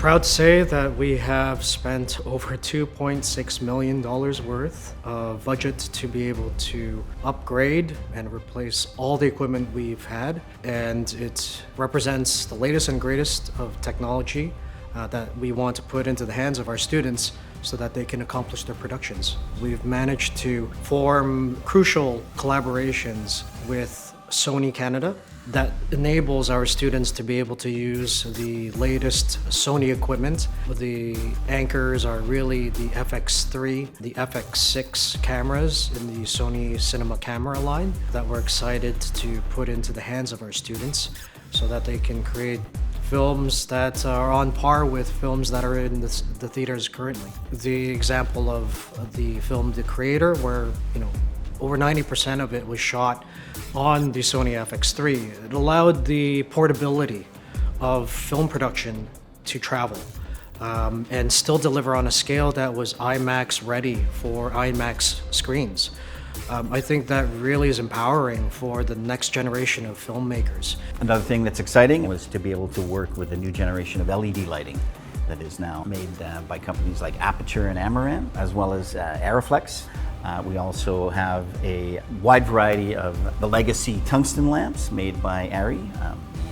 Proud to say that we have spent over $2.6 million worth of budget to be able to upgrade and replace all the equipment we've had. And it represents the latest and greatest of technology that we want to put into the hands of our students so that they can accomplish their productions. We've managed to form crucial collaborations with Sony Canada that enables our students to be able to use the latest Sony equipment. The anchors are really the FX3, the FX6 cameras in the Sony Cinema camera line that we're excited to put into the hands of our students so that they can create films that are on par with films that are in the theaters currently. The example of the film The Creator, where over 90% of it was shot on the Sony FX3. It allowed the portability of film production to travel and still deliver on a scale that was IMAX ready for IMAX screens. I think that really is empowering for the next generation of filmmakers. Another thing that's exciting was to be able to work with a new generation of LED lighting that is now made by companies like Aperture and Amaran, as well as Aeroflex. We also have a wide variety of the legacy tungsten lamps made by ARRI,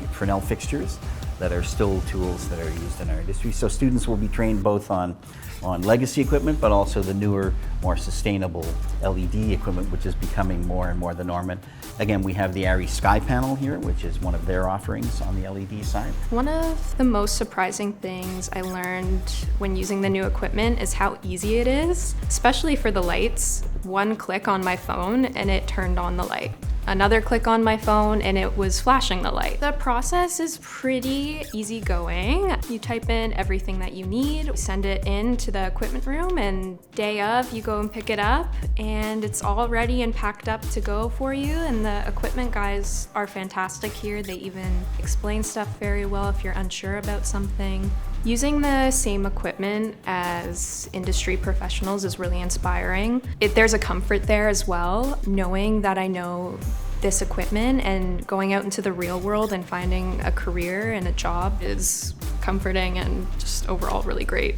the Fresnel fixtures that are still tools that are used in our industry. So students will be trained both on legacy equipment, but also the newer, more sustainable LED equipment, which is becoming more and more the norm. And again, we have the ARRI Sky Panel here, which is one of their offerings on the LED side. One of the most surprising things I learned when using the new equipment is how easy it is, especially for the lights. One click on my phone and it turned on the light. Another click on my phone and it was flashing the light. The process is pretty easygoing. You type in everything that you need, send it in to the equipment room, and day of you go and pick it up and it's all ready and packed up to go for you. And the equipment guys are fantastic here. They even explain stuff very well if you're unsure about something. Using the same equipment as industry professionals is really inspiring. There's a comfort there as well, knowing that I know this equipment, and going out into the real world and finding a career and a job is comforting and just overall really great.